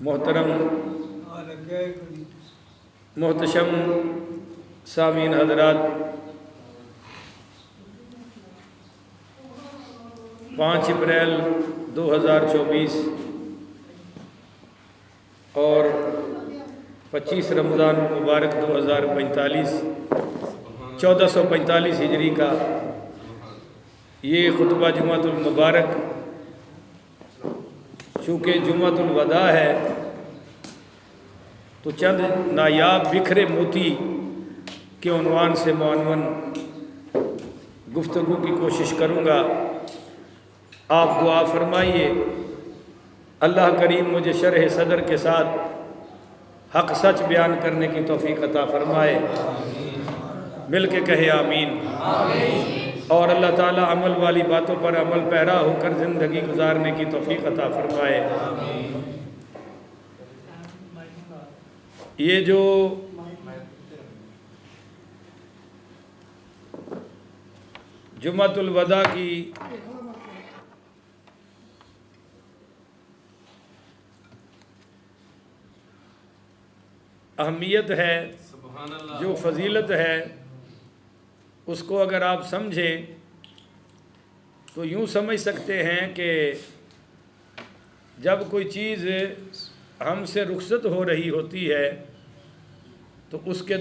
محترم محتشم سامعین حضرات، 5 اپریل 2024 اور 25 رمضان مبارک 2045 1445 ہجری کا یہ خطبہ جمعۃ المبارک چونکہ جمعۃ الوداع ہے تو چند نایاب بکھرے موتی کے عنوان سے معنون گفتگو کی کوشش کروں گا۔ آپ دعا فرمائیے اللہ کریم مجھے شرح صدر کے ساتھ حق سچ بیان کرنے کی توفیق عطا فرمائے، مل کے کہے آمین۔ اور اللہ تعالیٰ عمل والی باتوں پر عمل پیرا ہو کر زندگی گزارنے کی توفیق عطا فرمائے۔ یہ جو جمعۃ الوداع کی اہمیت ہے، جو فضیلت ہے، اس کو اگر آپ سمجھیں تو یوں سمجھ سکتے ہیں کہ جب کوئی چیز ہم سے رخصت ہو رہی ہوتی ہے تو اس کے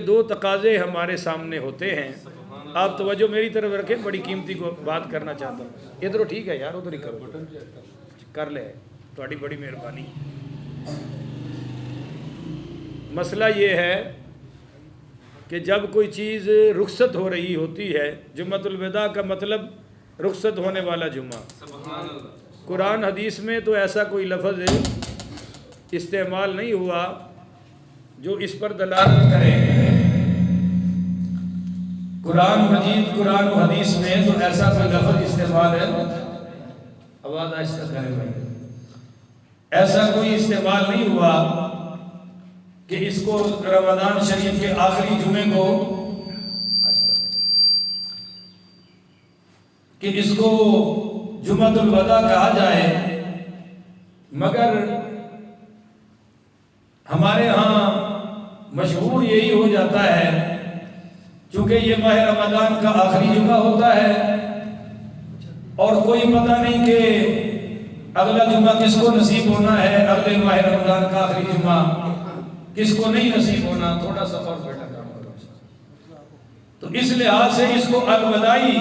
دو تقاضے ہمارے سامنے ہوتے ہیں۔ آپ توجہ میری طرف رکھیں، بڑی قیمتی کو بات کرنا چاہتا ہوں۔ ادھر ٹھیک ہے یار، ادھر ہی کرو، کر لے، تھوڑی بڑی مہربانی۔ مسئلہ یہ ہے کہ جب کوئی چیز رخصت ہو رہی ہوتی ہے، جمعۃ الوداع کا مطلب رخصت ہونے والا جمعہ۔ قرآن حدیث میں تو ایسا کوئی لفظ استعمال نہیں ہوا جو اس پر دلالت کرے۔ قرآن مجید، قرآن و حدیث میں تو ایسا کوئی لفظ استعمال ہے، آواز آہستہ کرے بھائی، ایسا کوئی استعمال نہیں ہوا کہ اس کو رمضان شریف کے آخری جمعے کو کہ اس کو جمعۃ الوداع کہا جائے، مگر ہمارے ہاں مشہور یہی ہو جاتا ہے چونکہ یہ ماہ رمضان کا آخری جمعہ ہوتا ہے اور کوئی پتہ نہیں کہ اگلا جمعہ کس کو نصیب ہونا ہے، اگلے ماہ رمضان کا آخری جمعہ کس کو نہیں نصیب ہونا۔ تھوڑا سا اور بیٹا کام کرو۔ تو اس لحاظ سے اس کو الوداعی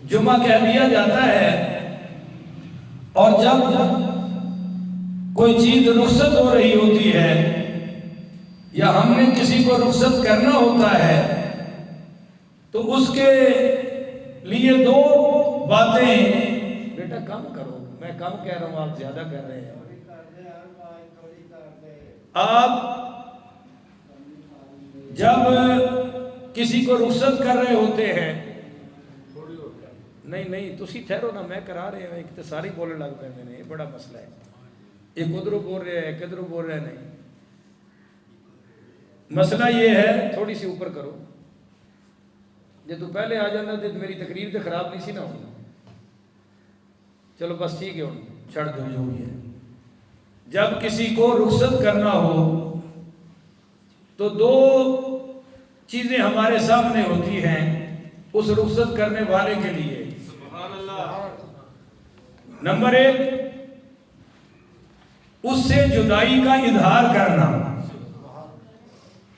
جمعہ کہہ دیا جاتا ہے، اور جب کوئی چیز رخصت ہو رہی ہوتی ہے یا ہم نے کسی کو رخصت کرنا ہوتا ہے تو اس کے لیے دو باتیں، بیٹا کام کرو، میں کم کہہ رہا ہوں آپ زیادہ کر رہے ہیں۔ آپ جب کسی کو رخصت کر رہے ہوتے ہیں، نہیں تسی ٹھہرو نا، میں کرا رہے ہیں، ایک تو ساری بولنے لگ پہ میں نے، یہ بڑا مسئلہ ہے، ایک ادھروں بول رہے ہیں، ایک ادھروں بول رہے ہیں۔ نہیں، مسئلہ یہ ہے، تھوڑی سی اوپر کرو، جب تو پہلے آ جانا تو میری تقریر تو خراب نہیں سی نہ ہونا۔ چلو بس ٹھیک ہے، چھڑ دو جو ہوئی ہے۔ جب کسی کو رخصت کرنا ہو تو دو چیزیں ہمارے سامنے ہوتی ہیں اس رخصت کرنے والے کے لیے۔ نمبر 1، اس سے جدائی کا اظہار کرنا۔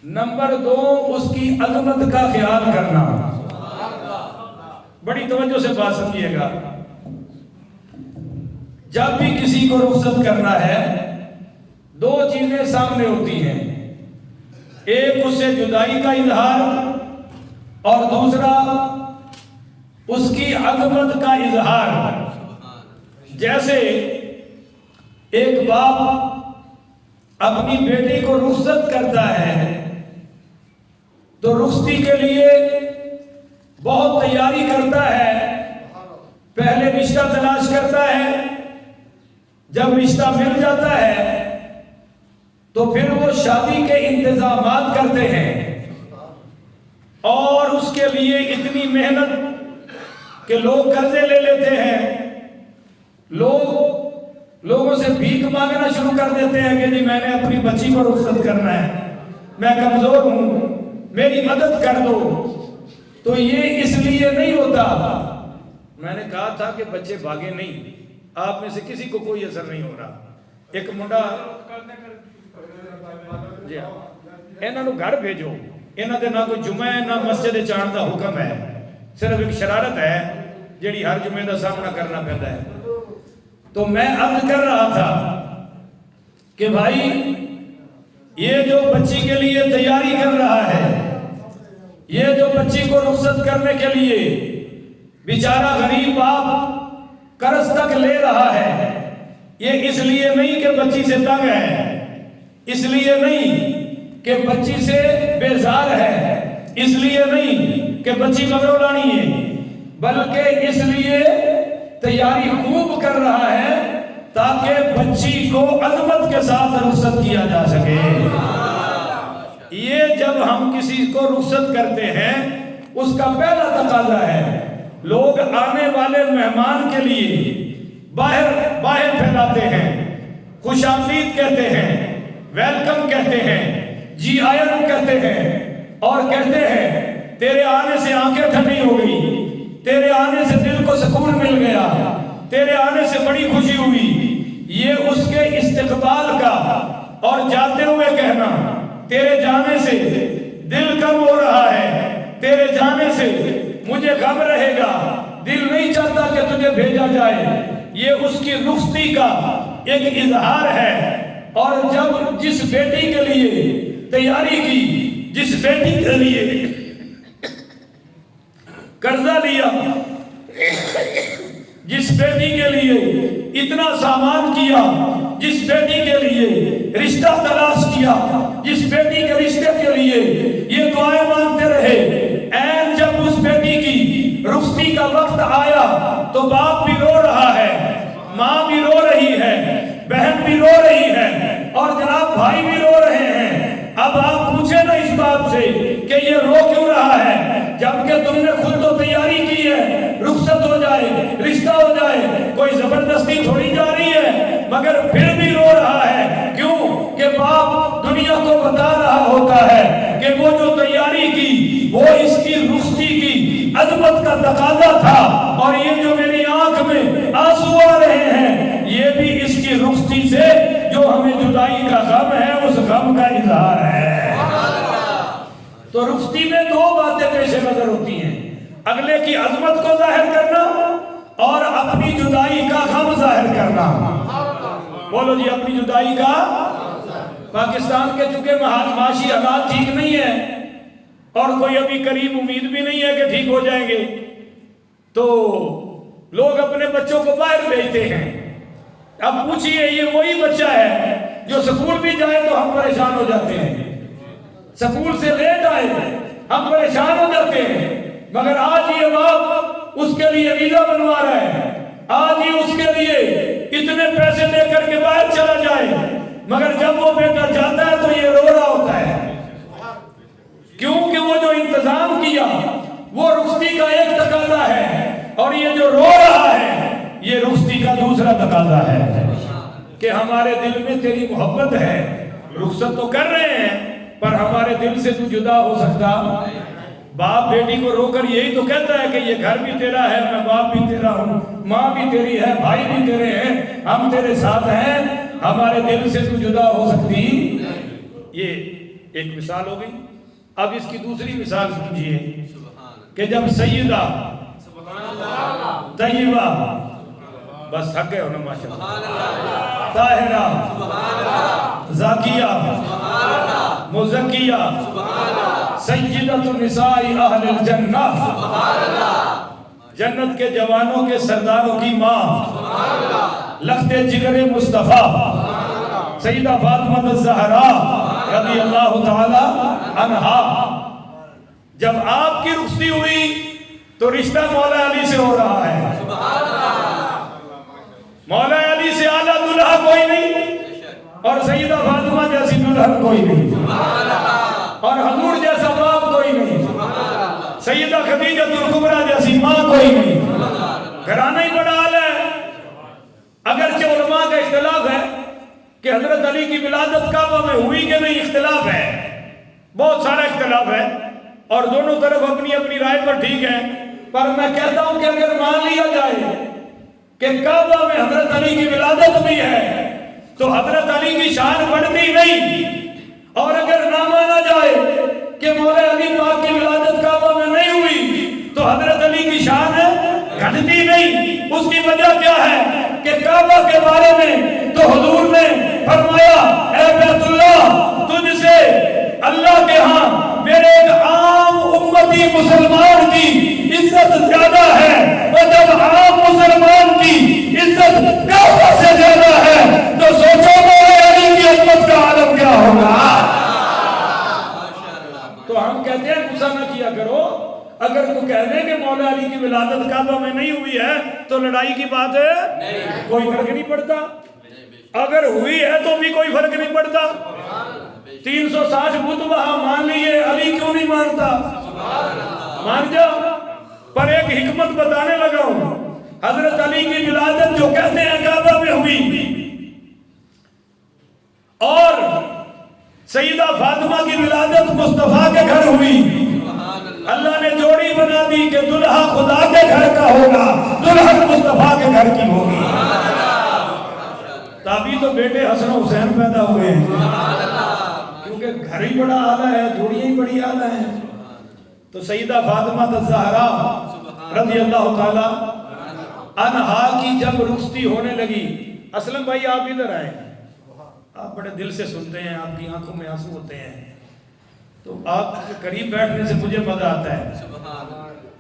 نمبر 2، اس کی عظمت کا خیال کرنا۔ بڑی توجہ سے بات سمجھیے گا۔ جب بھی کسی کو رخصت کرنا ہے دو چیزیں سامنے ہوتی ہیں، ایک اس سے جدائی کا اظہار اور دوسرا اس کی عظمت کا اظہار۔ جیسے ایک باپ اپنی بیٹی کو رخصت کرتا ہے تو رخصتی کے لیے بہت تیاری کرتا ہے، پہلے رشتہ تلاش کرتا ہے، جب رشتہ مل جاتا ہے تو پھر وہ شادی کے انتظامات کرتے ہیں اور اس کے لیے اتنی محنت کہ لوگ قرضے لے لیتے ہیں، لوگوں سے بھیک مانگنا شروع کر دیتے ہیں کہ جی میں نے اپنی بچی کو رخصت کرنا ہے، میں کمزور ہوں، میری مدد کر دو۔ تو یہ اس لیے نہیں ہوتا۔ میں نے کہا تھا کہ بچے بھاگے نہیں، آپ میں سے کسی کو کوئی اثر نہیں ہو رہا۔ ایک منڈا جی انہوں نے گھر بھیجو، انہوں نے نہ کوئی جمعہ ہے نہ مسجد چان دا حکم ہے، صرف ایک شرارت ہے جیڑی ہر جمعے دا سامنا کرنا پہنتا ہے۔ تو میں عرض کر رہا تھا کہ بھائی یہ جو بچی کے لیے تیاری کر رہا ہے، یہ جو بچی کو رخصت کرنے کے لیے بیچارہ غریب باپ قرض تک لے رہا ہے، یہ اس لیے نہیں کہ بچی سے تنگ ہے، اس لیے نہیں کہ بچی سے بیزار ہے، اس لیے نہیں کہ بچی مغرولانی ہے، بلکہ اس لیے تیاری خوب کر رہا ہے تاکہ بچی کو عظمت کے ساتھ رخصت کیا جا سکے۔ یہ جب ہم کسی کو رخصت کرتے ہیں اس کا پہلا تقاضا ہے، لوگ آنے والے مہمان کے لیے باہر پھیلاتے ہیں، خوش آمدید کہتے ہیں، ویلکم کہتے ہیں، جی آئر کہتے ہیں، اور کہتے ہیں تیرے آنے سے آنکھیں ٹھنڈی ہو گئی، تیرے آنے سے دل کو سکون مل گیا، تیرے آنے سے بڑی خوشی ہوئی۔ یہ اس کے استقبال کا اور جاتے ہوئے کہنا، تیرے جانے سے دل کم ہو رہا ہے، تیرے جانے سے مجھے غم رہے گا، دل نہیں چاہتا کہ تجھے بھیجا جائے، یہ اس کی رخصتی کا ایک اظہار ہے۔ اور جب جس بیٹی کے لیے تیاری کی، جس بیٹی کے لیے قرضہ لیا، جس بیٹی کے لیے اتنا سامان کیا، جس بیٹی کے لیے رشتہ تلاش کیا، جس بیٹی کے رشتے کے لیے یہ دعائیں مانگتے رہے، این جب اس بیٹی کی رخصتی کا وقت آیا تو باپ بھی رو رہا ہے، ماں بھی رو رہی ہے، بہن بھی رو رہی ہے، اور جناب بھائی بھی رو رہے ہیں۔ اب آپ پوچھیں نا اس بات سے کہ یہ رو کیوں رہا ہے، جبکہ تم نے خود تو تیاری کی ہے، رخصت ہو جائے، رشتہ ہو جائے، کوئی زبردستی تھوڑی جا رہی ہے، مگر پھر بھی رو رہا ہے۔ کیوں کہ باپ دنیا کو بتا رہا ہوتا ہے کہ وہ جو تیاری کی وہ اس کی رخصتی کی عظمت کا تقاضا تھا، اور یہ جو میری آنکھ میں آنسو آ رہے ہیں یہ بھی اس کی رخصتی سے جو ہمیں جدائی کا غم ہے اس غم کا اظہار ہے۔ تو رخصتی میں دو باتیں پیش نظر ہوتی ہیں، اگلے کی عظمت کو ظاہر کرنا اور اپنی جدائی کا غم ظاہر کرنا۔ بولو جی اپنی جدائی کا۔ پاکستان کے چونکہ معاشی حالات ٹھیک نہیں ہے اور کوئی ابھی قریب امید بھی نہیں ہے کہ ٹھیک ہو جائیں گے، تو لوگ اپنے بچوں کو باہر بھیجتے ہیں۔ اب پوچھئے یہ وہی بچہ ہے جو سکول بھی جائے تو ہم پریشان ہو جاتے ہیں، سکول سے لیٹ آئے ہم پریشان ہو جاتے ہیں، مگر آج یہ باپ اس کے لیے ویزا بنوا رہا ہے، آج ہی اس کے لیے اتنے پیسے لے کر کے باہر چلا جائے، مگر جب وہ بیٹا جاتا ہے تو یہ رو رہا ہوتا ہے۔ کیونکہ وہ جو انتظام کیا وہ رخصتی کا ایک تقاضا ہے، اور یہ جو رو رہا ہے یہ رخصتی کا دوسرا تقاضا ہے کہ ہمارے دل میں تیری محبت ہے، رخصت تو کر رہے ہیں پر ہمارے دل سے تو جدا ہو سکتا۔ باپ بیٹی کو رو کر یہی تو کہتا ہے کہ یہ گھر بھی تیرا ہے، میں باپ بھی تیرا ہوں، ماں بھی تیری ہے، بھائی بھی تیرے ہیں، ہم تیرے ساتھ ہیں، ہمارے دل سے تو جدا ہو سکتی۔ یہ ایک مثال ہو گئی۔ اب اس کی دوسری مثال سمجھیے کہ جب سیدہ طیبہ، بس تھک گئے ہو نا ماشاءاللہ، طاہرہ، زاکیہ، مزکیہ، سیدۃ النساء اہل الجنہ، جنت کے جوانوں کے سرداروں کی ماں، لخت جگر مصطفیٰ سیدہ فاطمہ الزہراء رضی اللہ تعالی عنہا، جب آپ کی رخصتی ہوئی تو رشتہ مولا علی سے ہو رہا ہے۔ مولا علی سے اعلیٰ دلہا کوئی نہیں، اور سیدہ فاطمہ جیسی دلہن کوئی نہیں، اور حضور جیسا باپ کوئی نہیں، سیدہ خدیجہ الکبریٰ جیسی ماں کوئی نہیں، گھرانہ ہی بڑا اعلیٰ ہے. اگرچہ علماء کا اختلاف ہے کہ حضرت علی کی ولادت کعبہ میں ہوئی کہ نہیں، اختلاف ہے، بہت سارا اختلاف ہے، اور دونوں طرف اپنی اپنی رائے پر ٹھیک ہے. پر میں کہتا ہوں کہ اگر مان لیا جائے کہ کعبہ میں حضرت علی کی ولادت بھی ہے تو حضرت علی کی شان بڑھتی نہیں، اور اگر نہ مانا جائے کہ مولا علی پاک کی ولادت کعبہ میں نہیں ہوئی تو حضرت علی کی شان گھٹتی نہیں. اس کی وجہ کیا ہے کہ کعبہ کے بارے میں تو حضور نے فرمایا اے بیت اللہ تجھ سے اللہ کے ہاں میرے ایک عام امتی مسلمان کی عزت زیادہ ہے، اور جب عام مسلمان کی عزت کعبہ سے زیادہ ہے تو سوچو مولا علی کی عظمت کا عالم کیا ہوگا. تو ہم کہتے ہیں غصہ نہ کیا کرو، اگر کوئی کہہ دے کہ مولا علی کی ولادت کعبہ میں نہیں ہوئی ہے تو لڑائی کی بات ہے، کوئی فرق نہیں پڑتا. اگر ہوئی ہے تو بھی کوئی فرق نہیں پڑتا. 360 بت وہاں مان لیے، علی کیوں نہیں مانتا؟ مان جاؤ. پر ایک حکمت بتانے لگا ہوں، حضرت علی کی ولادت جو کہتے ہیں کعبہ میں ہوئی، اور سیدہ فاطمہ کی ولادت مصطفیٰ کے گھر ہوئی. اللہ نے جوڑی بنا دی کہ دلہا خدا کے گھر کا ہوگا، دلہن مصطفیٰ کے گھر کی ہوگی. تابی تو بیٹے حسن و حسین پیدا ہوئے ہیں، کیونکہ گھر ہی بڑا اعلیٰ ہے، جوڑیاں ہی بڑی اعلیٰ ہیں. تو سیدہ فاطمہ الزہرا رضی اللہ تعالی عنہا کی جب رخصتی ہونے لگی، اسلم بھائی آپ ادھر آئے، آپ بڑے دل سے سنتے ہیں، آپ کی آنکھوں میں آنسو ہوتے ہیں، تو آپ کے قریب بیٹھنے سے مجھے مزہ آتا ہے.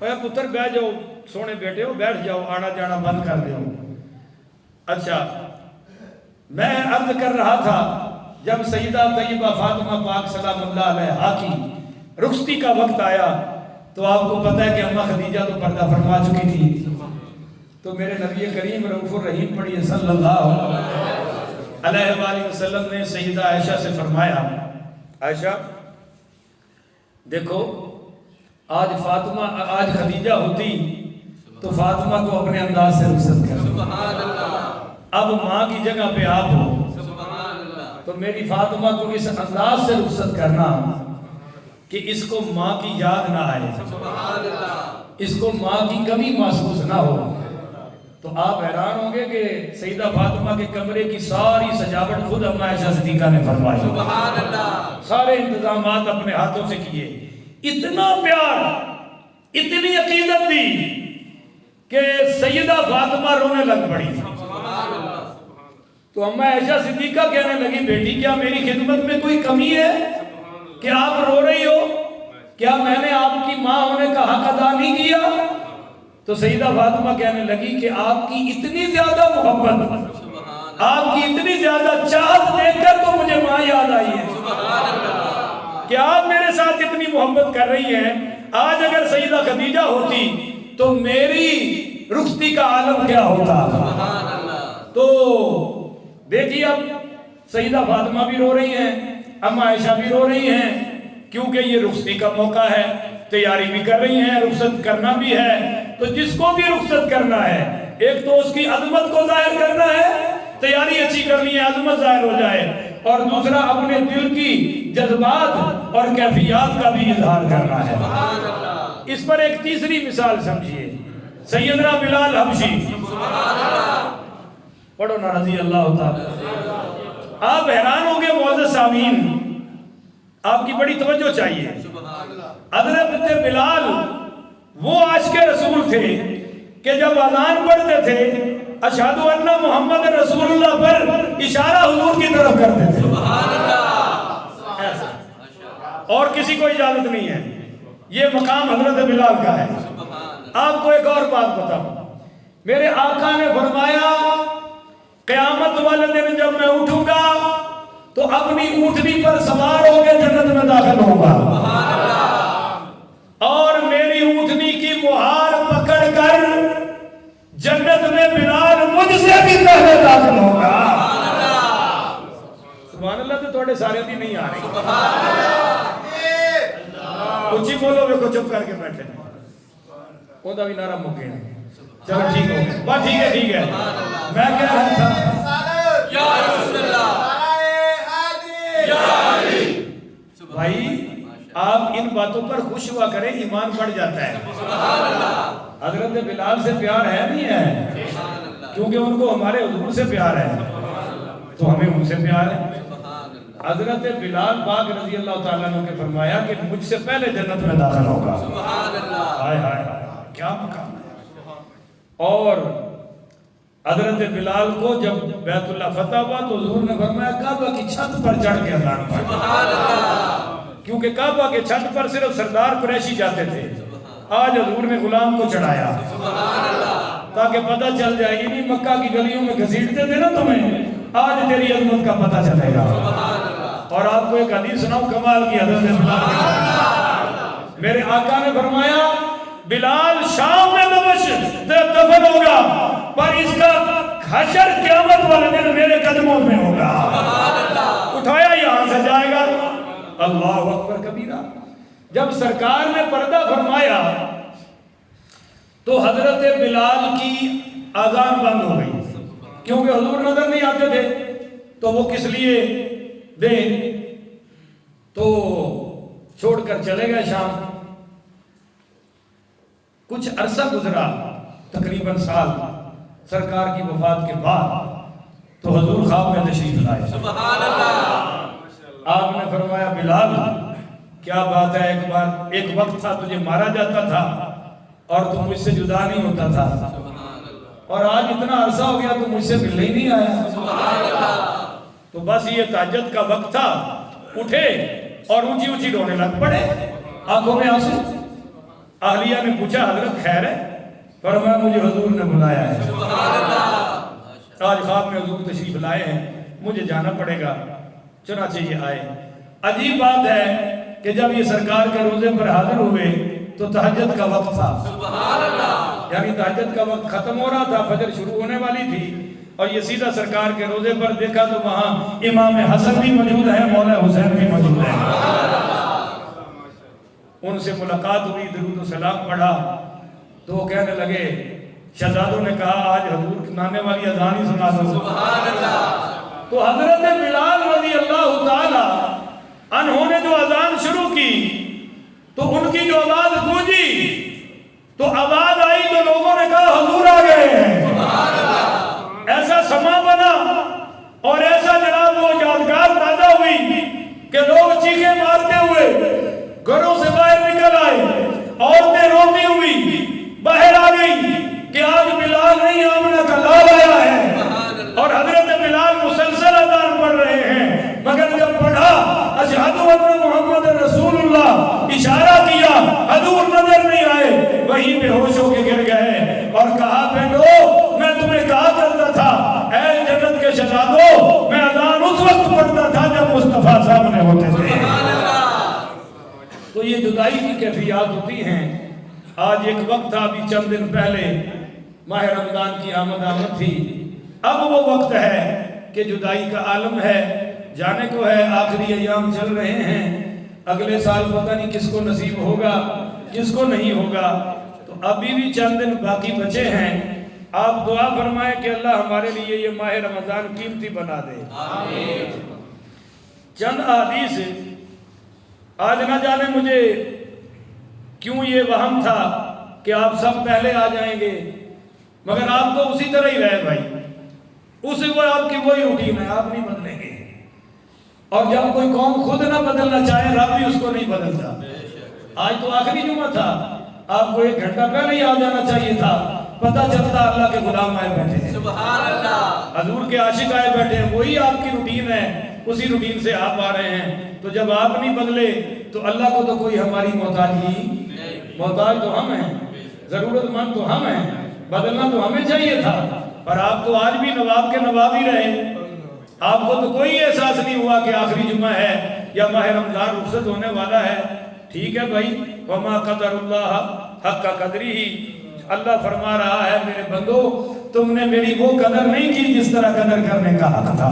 اے پتر بیٹھ جاؤ، سونے بیٹے ہو، بیٹھ جاؤ، آنا جانا بند کر دو. اچھا، میں عرض کر رہا تھا جب سیدہ طیبہ فاطمہ پاک سلام اللہ علیہا کی رخصتی کا وقت آیا تو آپ کو پتہ ہے کہ اماں خدیجہ تو پردہ فرما چکی تھی، تو میرے نبی کریم رؤوف الرحیم پڑھیے صلی اللہ علیہ وآلہ وسلم نے سیدہ عائشہ سے فرمایا، عائشہ دیکھو آج خدیجہ ہوتی تو فاطمہ کو اپنے انداز سے رخصت کر، اب ماں کی جگہ پہ آپ ہو تو میری فاطمہ کو اس انداز سے رخصت کرنا کہ اس کو ماں کی یاد نہ آئے، اس کو ماں کی کمی محسوس نہ ہو. تو آپ حیران ہوں گے کہ سیدہ فاطمہ کے کمرے کی ساری سجاوٹ خود اماں عائشہ صدیقہ نے فرمائی، سارے انتظامات اپنے ہاتھوں سے کیے. اتنا پیار، اتنی عقیدت تھی کہ سیدہ فاطمہ رونے لگ پڑی. تو اماں عائشہ صدیقہ کہنے لگی بیٹی کیا میری خدمت میں کوئی کمی ہے کہ آپ رو رہی ہو؟ کیا میں نے آپ کی ماں ہونے کا حق ادا نہیں کیا؟ تو سیدہ فاطمہ کہنے لگی کہ آپ کی اتنی زیادہ محبت، آپ کی اتنی زیادہ چاہت دیکھ کر تو مجھے ماں یاد آئی ہے کہ آپ میرے ساتھ اتنی محبت کر رہی ہیں. آج اگر سیدہ خدیجہ ہوتی تو میری رخصتی کا عالم کیا ہوتا. تو دیکھیے اب سیدہ فاطمہ بھی رو رہی ہیں، اماں عائشہ بھی رو رہی ہیں، کیونکہ یہ رخصتی کا موقع ہے، تیاری بھی کر رہی ہیں، رخصت کرنا بھی ہے. تو جس کو بھی رخصت کرنا ہے، ایک تو اس کی عظمت کو ظاہر کرنا ہے، تیاری اچھی کرنی ہے، عظمت ظاہر ہو جائے، اور دوسرا اپنے دل کی جذبات اور کیفیات کا بھی اظہار کرنا ہے. اس پر ایک تیسری مثال سمجھیے، سیدنا بلال حبشی، پڑھو نا رضی اللہ تعالی. آپ حیران ہوں گے معزز سامعین، آپ کی بڑی توجہ چاہیے. حضرت بلال وہ عاشق رسول تھے کہ جب اذان پڑھتے تھے اشہد ان محمد رسول اللہ پر اشارہ حضور کی طرف کرتے تھے، اور کسی کو اجازت نہیں ہے. یہ مقام حضرت بلال کا ہے. آپ کو ایک اور بات بتاؤں، میرے آقا نے فرمایا قیامت والے دن جب میں اٹھوں گا تو اپنی اونٹنی پر سوار ہو کے جنت میں داخل ہوں گا، اور میری اونٹنی کی مہار پکڑ کر جنت میں بلال مجھ سے بھی پہلے داخل ہوگا. سبحان اللہ. تو تھوڑے سارے بھی نہیں آ رہے، کچھ ہی بولو، میں کو چپ کر کے بیٹھے، وہ بھی نعرہ مکے ہیں. چلو ٹھیک ہو گیا، بات ٹھیک ہے میں کہہ رہا تھا بھائی آپ ان باتوں پر خوش ہوا کریں، ایمان بڑھ جاتا ہے۔ حضرت بلال سے پیار ہے نہیں ہے؟ کیونکہ ان کو ہمارے حضور سے پیار ہے تو ہمیں ان سے پیار ہے۔ حضرت بلال پاک رضی اللہ تعالیٰ عنہ نے فرمایا کہ مجھ سے پہلے جنت میں داخل ہوگا۔ ہائے ہائے کیا مقام ہے۔ اور حضرت بلال کو جب بیت اللہ فتح ہوا تو حضور نے فرمایا کعبہ کی چھت پر چڑھ کے اذان پڑھ، کیونکہ کعبہ کے چھت پر صرف سردار قریشی جاتے تھے۔ آج حضور نے غلام کو چڑھایا تاکہ پتہ چل جائے، انہی مکہ کی گلیوں میں گھسیٹتے تھے نا تمہیں، آج تیری عظمت کا پتہ چلے گا۔ اور آپ کو ایک حدیث سناؤں کمال کی، حضرت بلال میرے آقا نے فرمایا بلال شام میں دفن ہوگا پر اس کا حشر قیامت والے دن میرے قدموں میں ہوگا۔ اٹھایا یہاں سے جائے گا۔ اللہ اکبر کبیرہ۔ جب سرکار نے پردہ فرمایا تو حضرت بلال کی اذان بند ہو گئی، کیونکہ حضور نظر نہیں آتے تھے تو وہ کس لیے دیں، تو چھوڑ کر چلے گئے شام۔ کچھ عرصہ گزرا، تقریباً سال سرکار کی وفات کے بعد، تو حضور خواب میں تشریف لائے۔ سبحان اللہ۔ آپ نے فرمایا بلال کیا بات ہے، ایک وقت تھا تجھے مارا جاتا تھا اور تم مجھ سے جدا نہیں ہوتا تھا، اور آج اتنا عرصہ ہو گیا تم مجھ سے ملنے ہی نہیں آیا۔ تو بس یہ تہجد کا وقت تھا، اٹھے اور اونچی اونچی رونے لگ پڑے، آنکھوں میں آنسو۔ اہلیہ نے پوچھا حضرت خیر ہے؟ فرمایا مجھے حضور نے بلایا ہے، آج خواب میں حضور تشریف لائے ہیں، مجھے جانا پڑے گا، چنانچہ یہ آئے۔ عجیب بات ہے کہ جب یہ سرکار کے روزے پر حاضر ہوئے تو تہجد کا وقت تھا، یعنی تہجد کا وقت ختم ہو رہا تھا، فجر شروع ہونے والی تھی، اور یہ سیدھا سرکار کے روزے پر دیکھا تو وہاں امام حسن بھی موجود ہے، مولا حسین بھی موجود ہے۔ ان سے ملاقات ہوئی، درود و سلام پڑھا تو وہ کہنے لگے، شہزادوں نے کہا آج حضور کی نانے والی اذان ہی سنا دو۔ تو حضرت بلال رضی اللہ تعالی عنہ نے جو اذان شروع کی تو ان کی جو آواز گونجی تو آواز آئی تو لوگوں نے کہا حضور آ گئے ہیں۔ ایسا سما بنا اور ایسا جناب وہ یادگار تازہ ہوئی کہ لوگ چیخیں مارتے ہوئے گھروں سے باہر نکل آئے، عورتیں روتی ہوئی باہر آ گئی کہ آج بلال نہیں آمنہ کا لال آیا ہے، اور حضرت بلال مسلسل اذان پڑھ رہے ہیں، مگر جب پڑھا اشہدو ان محمد رسول اللہ اشارہ کیا، حضور نظر نہیں آئے، وہیں بے ہوش ہو کے گر گئے اور کہا بیٹو میں تمہیں کہا کرتا تھا اے جنت کے شہزادو، میں اذان اس وقت پڑھتا تھا جب مصطفیٰ سامنے ہوتے تھے۔ تو یہ جدائی کی کیفیات ہوتی ہیں۔ آج ایک وقت تھا، ابھی چند دن پہلے ماہ رمضان کی آمد تھی، اب وہ وقت ہے کہ جدائی کا عالم ہے، جانے کو ہے، آخری ایام چل رہے ہیں، اگلے سال پتہ نہیں کس کو نصیب ہوگا کس کو نہیں ہوگا، تو ابھی بھی چند دن باقی بچے ہیں۔ آپ دعا فرمائیں کہ اللہ ہمارے لیے یہ ماہ رمضان قیمتی بنا دے۔ چند حدیث، آج نہ جانے مجھے کیوں یہ وہم تھا کہ آپ سب پہلے آ جائیں گے، مگر آپ تو اسی طرح ہی رہے بھائی، وہ آپ کی وہی روٹین ہے، آپ نہیں بدلیں گے۔ اور جب کوئی قوم خود نہ بدلنا چاہے رب بھی اس کو نہیں بدلتا۔ آج تو آخری جمعہ تھا، آپ کو 1 گھنٹہ پہلے ہی آ جانا چاہیے تھا، پتہ چلتا اللہ کے غلام آئے بیٹھے ہیں، سبحان اللہ، حضور کے عاشق آئے بیٹھے ہیں، وہی آپ کی روٹین ہے، اسی روٹین سے آپ آ رہے ہیں۔ تو جب آپ نہیں بدلے تو اللہ کو تو کوئی ہماری محتاج تو ہم ہیں، ضرورت مند تو ہم ہیں، بدلنا تو ہمیں چاہیے تھا، پر آپ تو آج بھی نواب کے نواب ہی رہے۔ آپ کو تو کوئی احساس نہیں ہوا کہ آخری جمعہ ہے یا ماہ رمضان رخصت ہونے والا ہے۔ ٹھیک ہے بھائی، وما قدر اللہ حق قدری ہی، اللہ فرما رہا ہے میرے بندو تم نے میری وہ قدر نہیں کی جس طرح قدر کرنے کا حق تھا۔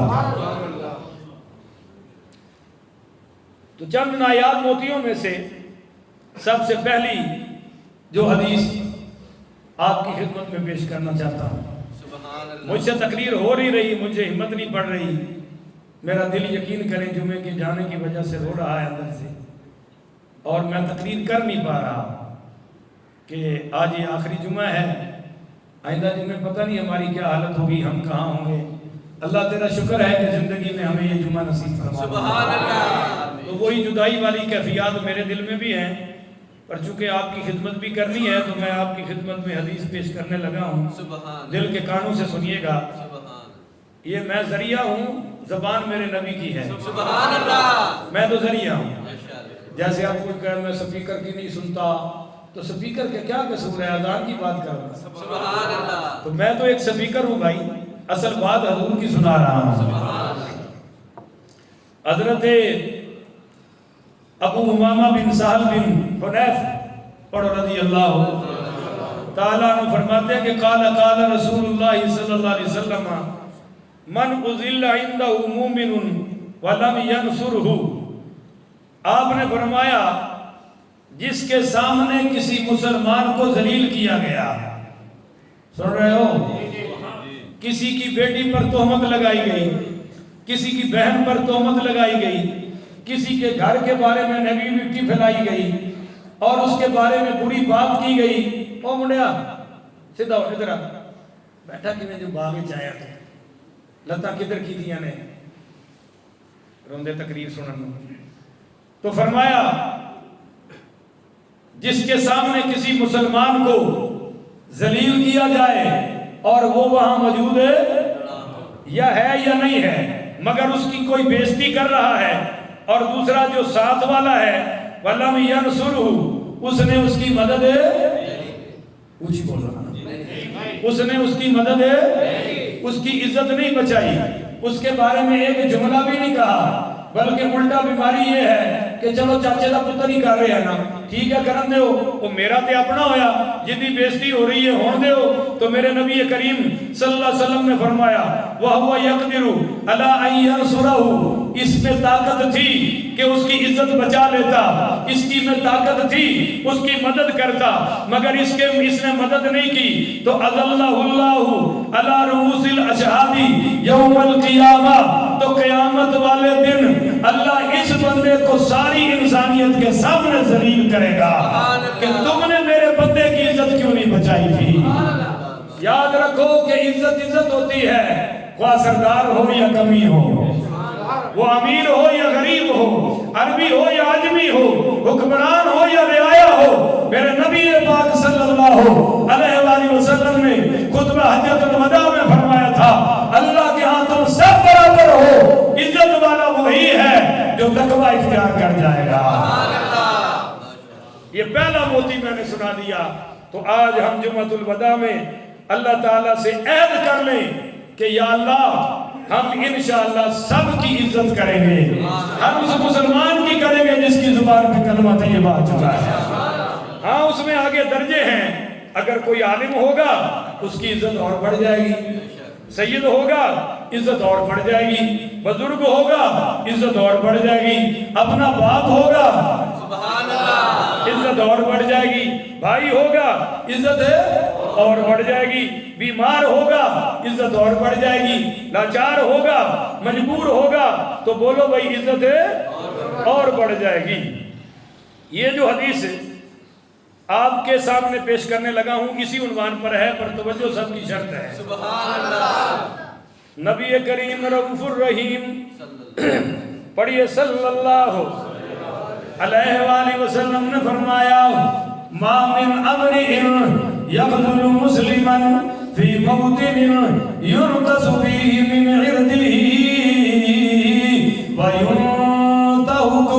تو چند نایاب موتیوں میں سے سب سے پہلی جو حدیث آپ کی خدمت میں پیش کرنا چاہتا ہوں۔ مجھ سے تقریر ہو نہیں رہی، مجھے ہمت نہیں پڑ رہی، میرا دل یقین کریں جمعے کے جانے کی وجہ سے رو رہا ہے اندر سے، اور میں تقریر کر نہیں پا رہا کہ آج یہ آخری جمعہ ہے، آئندہ جمعے پتہ نہیں ہماری کیا حالت ہوگی، ہم کہاں ہوں گے۔ اللہ تیرا شکر ہے کہ زندگی میں ہمیں یہ جمعہ نصیب فرما۔ سبحان اللہ۔ تو وہی جدائی والی کیفیات میرے دل میں بھی ہیں، پر چونکہ آپ کی خدمت بھی کرنی ہے تو میں آپ کی خدمت میں حدیث پیش کرنے لگا ہوں، دل کے کانوں سے سنیے گا۔ یہ میں ذریعہ ہوں، زبان میرے نبی کی ہے، سبحان اللہ۔ میں تو ذریعہ ہوں۔ جیسے آپ کو کہا میں سپیکر کی نہیں سنتا، تو سپیکر کے کیا قصور ہے، اذان کی بات کر رہا ہوں۔ سبحان اللہ۔ تو میں تو ایک سپیکر ہوں بھائی، اصل بات حضور کی سنا رہا ہوں۔ حضرت ابو امامہ بن سہل بن حنیف پڑھو رضی اللہ تعالیٰ عنہ فرماتے ہیں کہ قال رسول اللہ صلی اللہ علیہ وسلم من اذل عندہ مومن ولم ینصرہ۔ آپ نے فرمایا جس کے سامنے کسی مسلمان کو ذلیل کیا گیا، سن رہے ہو، کسی کی بیٹی پر تہمت لگائی گئی، کسی کی بہن پر تہمت لگائی گئی، کسی کے گھر کے بارے میں نیگیٹیوٹی پھیلائی گئی اور اس کے بارے میں بری بات کی گئی، او منڈیا سیدھا ہو ادھر بیٹھا کہ میں جو باغ چایا تھا لتا کدھر کی تھی نے روندے تقریر سنن۔ تو فرمایا جس کے سامنے کسی مسلمان کو ذلیل کیا جائے اور وہ وہاں موجود ہے یا نہیں ہے، مگر اس کی کوئی بےزتی کر رہا ہے، اور دوسرا جو ساتھ والا ہے وَلَمْ يَنْصُرْهُ، اس نے اس کی مدد اونچی بول رہا، اس نے اس کی مدد اس کی عزت نہیں بچائی، اس کے بارے میں ایک جملہ بھی نہیں کہا، بلکہ الٹا بیماری یہ ہے کہ چلو چاچے دا پتر ہی کر رہے ہیں نا، ٹھیک ہے کرن دے ہو، وہ میرا تے اپنا ہویا، جتنی بےزتی ہو رہی ہے ہون دے ہو۔ تو میرے نبی کریم صلی اللہ علیہ وسلم نے فرمایا وَهُوَ يَقْدِرُ عَلَىٰ أَن يَنْصُرَهُ، اس میں طاقت تھی کہ اس کی عزت بچا لیتا، اس کی میں طاقت تھی اس کی مدد کرتا، مگر اس نے مدد نہیں کی، تو اذلہ اللہ علی رؤوس الاشہاد یوم القیامہ، تو قیامت والے دن اللہ اس بندے کو ساری انسانیت کے سامنے ذلیل کرے گا کہ تم نے میرے بندے کی عزت کیوں نہیں بچائی تھی۔ یاد رکھو کہ عزت ہوتی ہے، خواہ سردار ہو یا کمی ہو، وہ امیر ہو یا غریب ہو، عربی ہو یا عجمی ہو، حکمران ہو یا رعایا ہو۔ میرے نبی پاک صلی اللہ علیہ وآلہ وسلم نے خطبہ حجۃ الوداع میں فرمایا تھا اللہ کے ہاں تم سب برابر ہو، عزت والا وہی ہے جو تقوی اختیار کر جائے گا۔ یہ پہلا موتی میں نے سنا دیا۔ تو آج ہم جمعۃ الوداع میں اللہ تعالیٰ سے عہد کر لیں کہ یا اللہ ہم انشاءاللہ سب کی عزت کریں گے، ہم اس مسلمان کی کریں گے جس کی زبان پہ کلمہ طیبہ آ چکا ہے۔ ہاں اس میں آگے درجے ہیں، اگر کوئی عالم ہوگا اس کی عزت اور بڑھ جائے گی، سید ہوگا عزت اور بڑھ جائے گی، بزرگ ہوگا عزت اور بڑھ جائے گی، اپنا باپ ہوگا عزت اور بڑھ جائے گی، بھائی ہوگا عزت اور بڑھ جائے گی، بیمار ہوگا عزت اور بڑھ جائے گی، لاچار ہوگا مجبور ہوگا تو بولو بھائی عزت اور بڑھ جائے گی۔ یہ جو حدیث آپ کے سامنے پیش کرنے لگا ہوں اسی عنوان پر ہے، پر توجہ سب کی شرط ہے۔ سبحان اللہ۔ نبی کریم رؤوف الرحیم پڑھیے صلی اللہ علیہ وآلہ وسلم نے فرمایا ما من امرئ یقتل مسلما فی موطن یرقص فیہ من عرضہ وینتہک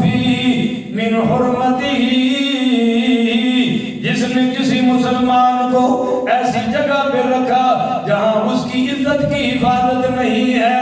فیہ من حرمتہ، جس نے کسی مسلمان کو ایسی جگہ پہ رکھا جہاں اس کی عزت کی حفاظت نہیں ہے،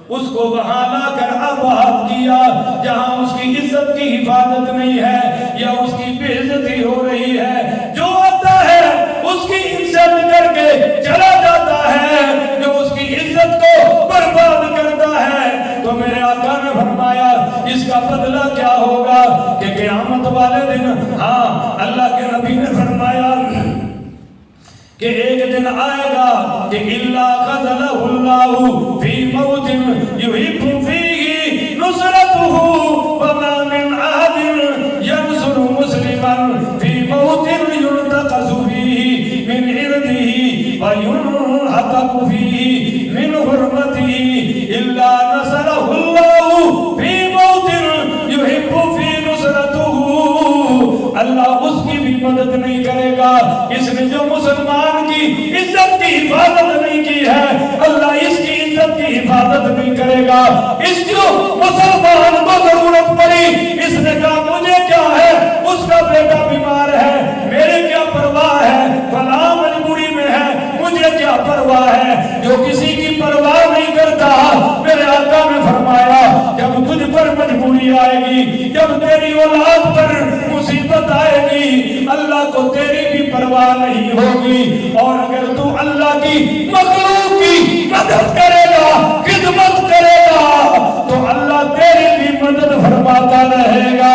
اس کو وہاں لا کر آباد کیا جہاں اس کی عزت کی حفاظت نہیں ہے یا اس کی بے عزتی ہو رہی ہے، جو آتا ہے اس کی عزت کر کے چلا جاتا ہے، جو اس کی عزت کو برباد کرتا ہے، تو میرے آقا نے فرمایا اس کا بدلہ کیا ہوگا کہ قیامت والے دن ہاں اللہ کے نبی نے فرمایا کہ ایک دن آئے گا کہ الا قتلہ اللہ فی موت یحب فیہ نصرتہ وما من احد ینصر مسلما فی موت ينتقص فیہ من عرضہ وینحتق فیہ من حرمتہ الا نصرہ اللہ فی موت یحب فی نصرتہ اللہ اس کی بھی مدد نہیں کرے گا اس نے جو مسلمان کی عزت کی حفاظت نہیں کی ہے اللہ اس کی عزت کی حفاظت نہیں کرے گا اس جو مسلمان کو ضرورت پڑی اس نے کہا مجھے کیا ہے اس کا بیٹا بیمار ہے میرے کیا پرواہ ہے فلاں مجبوری میں ہے مجھے کیا پرواہ ہے جو کسی کی پرواہ نہیں کرتا میرے آقا نے فرمایا جب تجھ پر مجبوری آئے گی جب تیری اولاد پر مصیبت آئے گی اللہ کو تیری بھی پرواہ نہیں ہوگی اور اگر تو اللہ کی مخلوق کی مدد کرے گا خدمت کرے گا تو اللہ تیری بھی مدد فرماتا رہے گا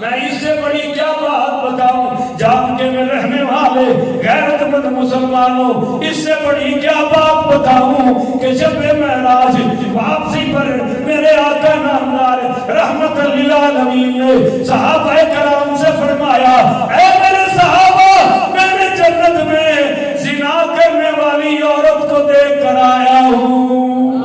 میں اس سے بڑی کیا بات بتاؤں جان کے میں رہنے والے غیرت مند مسلمانوں اس سے بڑی کیا بات بتاؤں کہ شب معراج واپسی پر میرے آقا نامدار رحمت للعالمین نے صحابہ کرام سے فرمایا اے میرے صحابہ میں نے جنت میں زنا کرنے والی عورت کو دیکھ کر آیا ہوں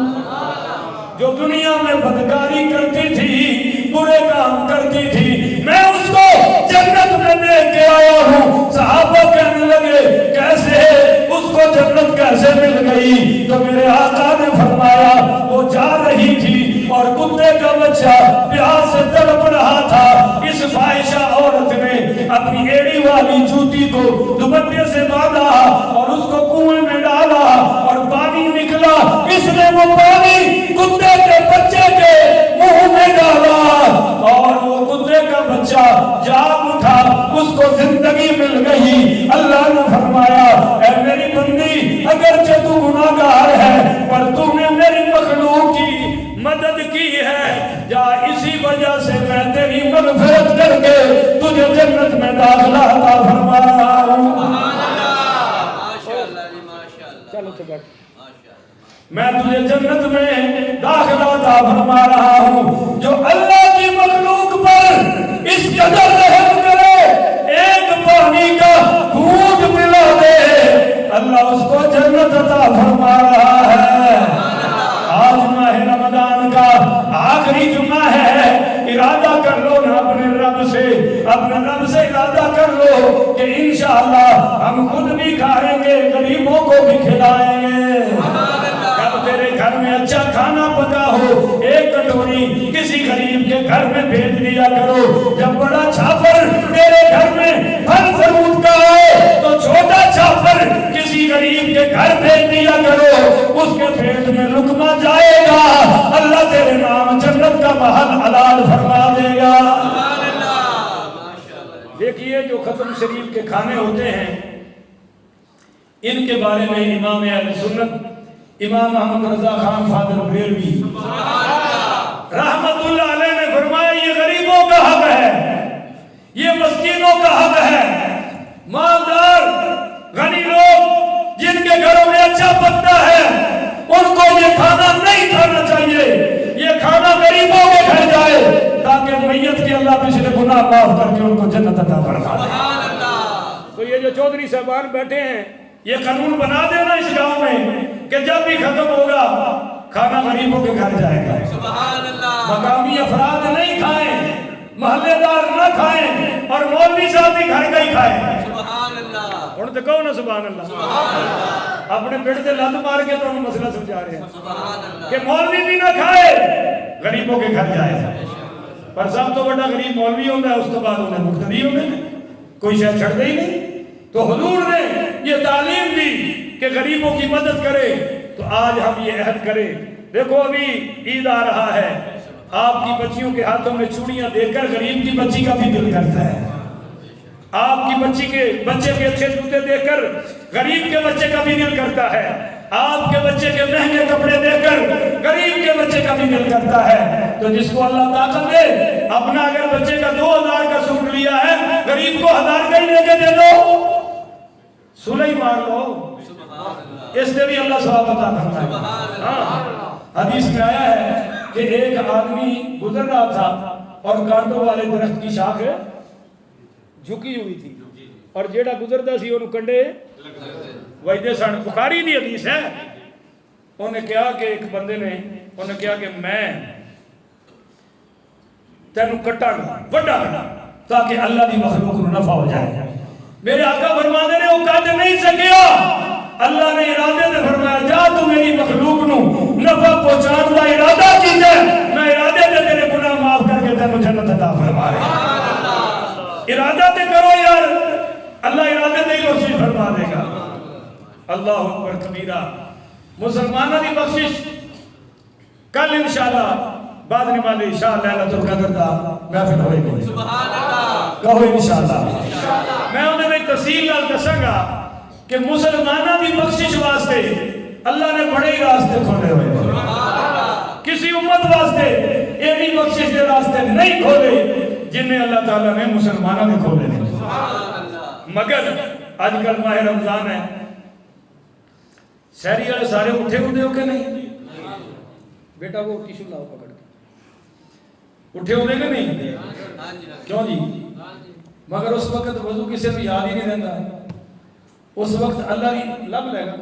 جو دنیا میں بدکاری کرتی تھی برے کام کرتی تھی میں اس کو جنت میں دیکھ کے آیا ہوں صحابہ کہنے لگے کیسے اس کو جنت کیسے مل گئی تو میرے آقا نے فرمایا وہ جا رہی تھی اور کتے کا بچہ پیاس سے تڑپ رہا تھا اس فاحشہ عورت نے اپنی ایڑی والی جوتی کو دوپٹے سے باندھا اور اس کو کنویں میں ڈالا اور پانی نکلا اس نے وہ پانی کتے کے بچے کے منہ میں ڈالا اور وہ کتے کا بچہ جاگ اٹھا اس کو زندگی مل گئی اللہ نے فرمایا اے میری بندی اگرچہ تو گناہگار ہے پر تو نے میری مخلوق کی مدد کی ہے یا اسی وجہ سے میں تیری مغفرت کر کے تجھے جنت میں داخلہ عطا فرما رہا ہوں چلو تو بیٹھ میں تجھے جنت میں داخلہ عطا فرما رہا ہوں جو اللہ کی مخلوق پر اس قدر رحم کرے ایک پانی کا گھونٹ پلا دے اللہ اس کو جنت عطا فرما رہا ہے آج ماہ رمضان کا آخری جمعہ ہے ارادہ کر لو نا اپنے رب سے ارادہ کر لو کہ انشاءاللہ ہم خود بھی کھائیں گے غریبوں کو بھی کھلائیں گے جب تیرے گھر میں اچھا کھانا پکا ہو ایک کٹوری کسی غریب کے گھر میں بھیج دیا کرو جب بڑا چھاپر تیرے گھر میں پھل فروٹ کا آئے تو چھوٹا چھاپر کسی غریب کے گھر بھیج دیا کرو اس کے پیٹ میں لقمہ جائے گا اللہ تیرے نام جنت کا محل حلال فرما دے گا دیکھیے جو ختم شریف کے کھانے ہوتے ہیں ان کے بارے میں امام اہل سنت امام محمد رضا خان فاضل بریلوی رحمت اللہ علیہ نے فرمایا یہ غریبوں کا حق ہے یہ مسکینوں کا حق ہے مالدار غنی لوگ جن کے گھروں میں اچھا پکتا ہے ان کو یہ کھانا نہیں کھانا چاہیے یہ کھانا غریبوں کے گھر جائے تاکہ میت کے اللہ پچھلے گناہ معاف کر کے ان کو جنت عطا فرما دے تو یہ جو چودھری صاحبان بیٹھے ہیں یہ قانون بنا دینا اس گاؤں میں کہ جب بھی ختم ہوگا کھانا غریبوں کے گھر جائے گا مقامی افراد نہیں کھائیں محلے دار نہ کھائیں اور مولوی صاحب بھی گھر کا ہی کھائیں اور تو کہو نا سبحان اللہ اپنے پیٹ سے لت مار کے تو ہم مسئلہ سمجھا رہے ہیں کہ مولوی بھی نہ کھائے غریبوں کے گھر جائے پر سب تو بڑا غریب مولوی ہوتا ہے اس کے بعد انہیں مقتدی ہوتے ہیں کوئی شاید چھڑ دے ہی نہیں تو حضور نے یہ تعلیم دی کہ غریبوں کی مدد کرے تو آج ہم یہ عہد کریں دیکھو ابھی عید آ رہا ہے آپ کی بچیوں کے ہاتھوں میں چوڑیاں دیکھ کر غریب کی بچی کا بھی دل کرتا ہے آپ کی بچی کے بچے کے اچھے جوتے دیکھ کر غریب کے بچے کا بھی دل کرتا ہے آپ کے بچے کے مہنگے کپڑے دیکھ کر غریب کے بچے کا بھی دل کرتا ہے تو جس کو اللہ طاقت دے اپنا اگر بچے کا 2000 کا سوٹ لیا ہے غریب کو 1000 کا ہی لے کے دے دو سلح مار لو اس سے بھی اللہ ثواب عطا کرتا ہے ہاں حدیث میں آیا ہے کہ ایک آدمی گزر رہا تھا اور کانٹوں والے درخت کی شاخ جھکی ہوئی تھی اور جیڑا گزرتا سی انہوں کنڈے وجدے سن بخاری دی حدیث ہے انہیں کہا کہ ایک بندے نے انہیں کہا کہ میں تینوں کٹا گا وڈا گا تاکہ اللہ دی مخلوق کو نفع ہو جائے میرے آقا فرماتے نے وہ کٹ نہیں سکیا اللہ نے ارادے سے فرمایا جا تو میری مخلوق نو نفع پہنچان دا ارادہ کیتا ہے میں ارادے سے تیرے گناہ معاف کر کے تینوں جنت عطا فرما رہا ارادہ تے کرو یار اللہ ارادے تے ہی بخشش فرما دے گا اللہ اکبر کبیرہ مسلمانوں کی بخشش کل انشاءاللہ بعد نماز عشاء لیلۃ القدر دا محفل ہوئے گی سبحان اللہ کہو انشاءاللہ میں انہیں میں تفصیل نال دساں گا کہ مسلمانوں کی بخشش واسطے اللہ نے بڑے ہی راستے کھولے ہوئے سبحان اللہ کسی امت واسطے ایسی بخشش کے راستے نہیں کھولے جنہیں اللہ تعالیٰ نے مسلمانوں نے کھولے سبحان اللہ مگر آج کل ماہ رمضان ہے سہری والے سارے اٹھے ہوتے ہو کہ نہیں بیٹا وہ ٹیشو لاؤ پکڑ کے اٹھے ہوتے کہ نہیں کیوں جی مگر اس وقت وضو کسی بھی یاد ہی نہیں رہتا اس وقت اللہ کی لب لے گا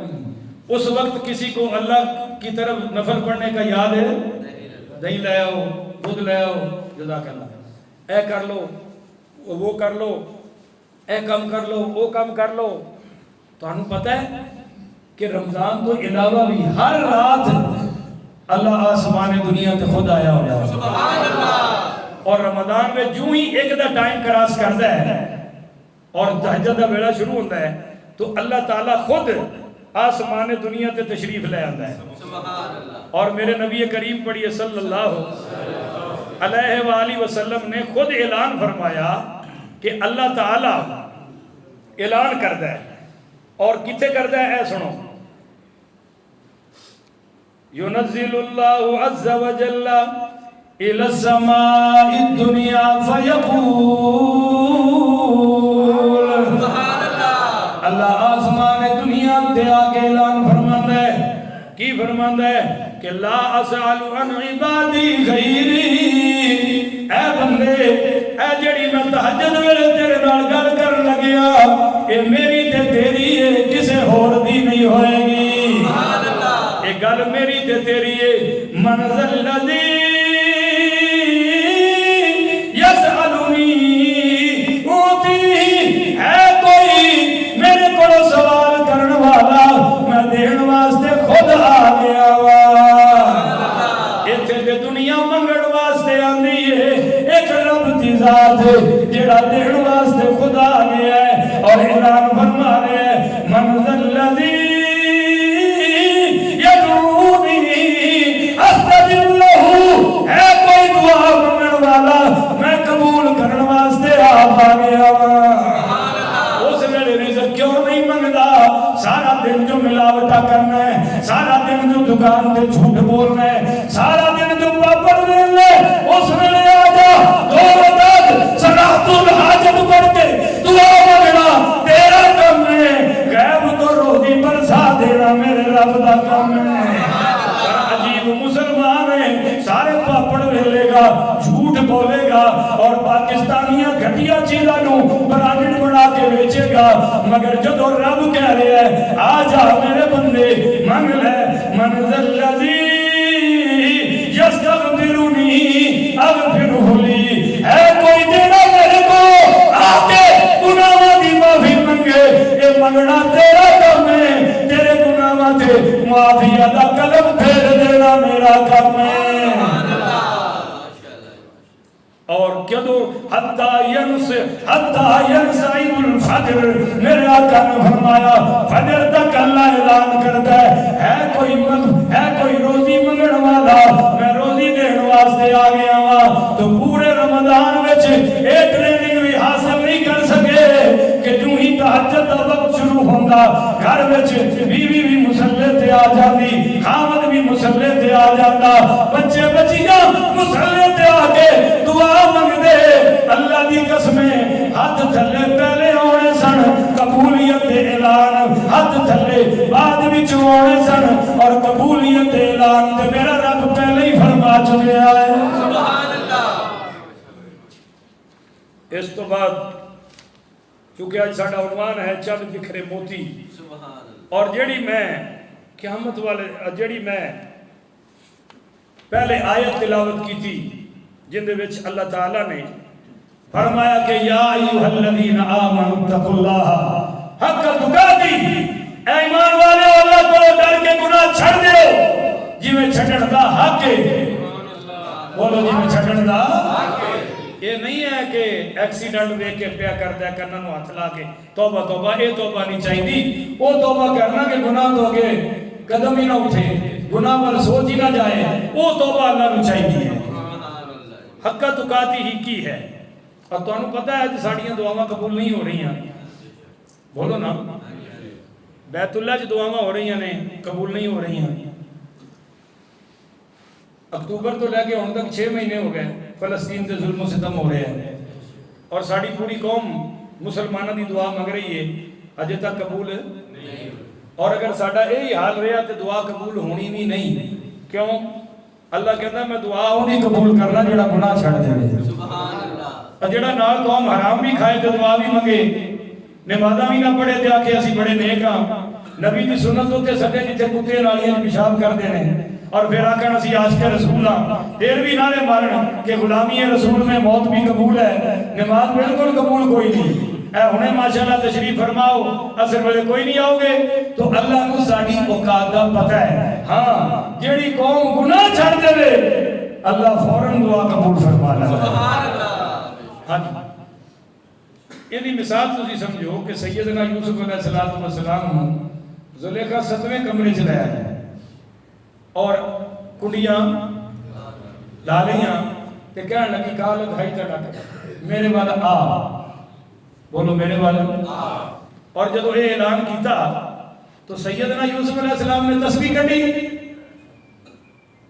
اس وقت کسی کو اللہ کی طرف نفل پڑھنے کا یاد ہے دہی لے آؤ دودھ لے آؤ جزاک اللہ اے کر لو وہ کر لو اے کم کر لو وہ کم کر لو تو ہمیں پتہ ہے کہ رمضان تو علاوہ بھی ہر رات اللہ آسمان دنیا تے خود آیا ہوا ہے سبحان اللہ اور رمضان میں جو ہی ایک دا ٹائم کراس کرتا ہے اور تہجد دا ویلا شروع ہوتا ہے تو اللہ تعالیٰ خود آسمان دنیا تے تشریف لے آتا ہے سبحان اللہ اور میرے نبی کریم پڑھیے صلی اللہ علیہ وآلہ وسلم نے خود اعلان فرمایا کہ اللہ تعالیٰ اعلان کرتا ہے اور کتے کرتا ہے اے سنو ينزل الله عز وجل إلى السماء الدنيا فيقول سبحان اللہ اللہ آسمان دنیا تے آگے اعلان فرماندا ہے کی فرماندا ہے کہ لا اسأل عن عبادی غیری اے بندے اے جڑی میں تہجد ویلے تیرے نال گل کرن لگیا اے میری تے تیری ہے کسے ہور دی نہیں ہوئے گی ایک گل میری تے تیری ہے منزل الذی یسألنی اوتی ہے کوئی میرے کو سوال کرن والا میں دین واسطے خود آ گیا وا ایتھے تے دنیا منگن واسطے آندی ہے ایک رب دی ذات جڑا دین واسطے خود آ گیا ہے اور اعلان فرما رہے ہیں منزل الذی میں قبول کرنے واسطے آپ آ گیا اس ویلے رزق کیوں نہیں منگتا سارا دن جو ملاوٹا کرنا ہے سارا دن جو دکان تے جھوٹ بولنا ہے سارا دن جو پاپڑ دینا ہے اس ویلے آ جا دو رکعت صلاۃ الحاجت پڑھ کے دعا مانگنا تیرا کام ہے غیب تو روزی برسا دینا میرے رب دا کام ہے عجیب مسلمان ہے سارے پاپڑ ویلے گا جھوٹ بولے گا اور پاکستانیاں گھٹیا چیزاں نو برانڈ بنا کے بیچے گا مگر جدو رب کہہ رہے ہیں آ جا میرے بندے منگ لے منزل الذی یستغفرنی اغفرہ لی ہے کوئی دینا میرے کو آ کے گناہوں دی معافی منگے اے منگنا تیرا کام ہے تیرے گناہوں تے معافی دا قلم پھیر دینا میرا کام ہے اور کدو حتی ینسعید الفجر میرے آقا نے فرمایا فجر تک اللہ اعلان کرتا ہے کوئی روزی منگن والا میں روزی دین واسطے آ گیا ہوں تو پورے رمضان وچ ایک ٹریننگ بھی حاصل نہیں کر سکے کہ جو ہی تہجد دا وقت شروع ہوندا گھر وچ بیوی بھی مصلی تے آ جاندی خاوند بھی مصلی تے آ جاندا بچے بچیاں مسلے تے آ کے دعا منگدے اللہ دی قسمیں ہاتھ تھلے پہلے آنے سن قبولیت دے اعلان ہاتھ تھلے بعد وچ آنے سن اور قبولیت دے اعلان تے میرا رب پہلے ہی فرما چکیا ہے سبحان اللہ اس تو بعد چونکہ آج ساڈا عنوان ہے چند بکھرے موتی سبحان اللہ اور جیڑی میں قیامت والے جیڑی میں پہلے آیت تلاوت کی تھی جن دے وچ اللہ تعالیٰ نے فرمایا کہ یا ایھا الذین آمنوا اتقوا اللہ حق تقاتی اے ایمان والے اللہ کو ڈر کے گناہ چھڑ دیو جویں چھڈن دا حق ہے بولو جویں چھڈن دا یہ نہیں ہے کہ ایکسیڈنٹ دیکھ کے پیا کرتا ہے کرنا نو ہاتھ لا کے توبہ توبہ اے توبہ نہیں چاہیے وہ توبہ کرنا کہ گناہ دو گے قدم ہی نہ اٹھے گناہ پر سوچ ہی نہ جائے وہ توبہ اللہ نو چاہیے حق تقاتی ہی کی ہے اور تو انہوں پتہ ہے ساڑیاں دعاواں قبول نہیں ہو رہی ہیں بولو نا بیت اللہ جو دعاواں ہو رہی ہیں قبول نہیں ہو رہی ہیں اکتوبر تو لے کے ہوں تک 6 مہینے ہو گئے فلسطین سے ظلم و ستم ہو رہے ہیں اور ساری پوری قوم مسلمانہ دی دعا مانگ رہی ہے اجے تک قبول نہیں اور اگر ساڈا یہی حال رہا تو دعا قبول ہونی بھی نہیں کیوں اللہ کہتا ہے میں دعا وہی قبول کرنا جڑا گناہ چھڑ دے سبحان اللہ جڑا نال قوم حرام بھی کھائے تو دعا بھی منگے نمازاں بھی نہ پڑھے تے آکھے اسی بڑے نیک ہاں نبی دی سنت ہوتے سٹے جتھے کتے نالیاں پیشاب کردے نے اور پھر آکھن اسی عاشق رسول ہاں پھر بھی نعرے مارن کہ غلامی رسول میں موت بھی قبول ہے نماز بالکل قبول کوئی نہیں اے ہنے ماشاءاللہ تشریف فرماؤ اثر والے کوئی نہیں آؤ گے تو اللہ کو ساڈی اوقات دا پتہ ہے ہاں جیڑی قوم گناہ چھڑ دے اللہ فوراً دعا قبول فرما لے سبحان اللہ ہاں یہ مثال تسی سمجھو کہ سیدنا یوسف علیہ السلام زلیخا 7ویں کمرے چ لایا ہے اور کنڈیاں لا لیاں تے کہن لگی کال دھائی تے ڈک میرے وال آ بولو میرے وال اور جب یہ اعلان کیتا تو سیدنا یوسف علیہ السلام نے تسبیح کٹی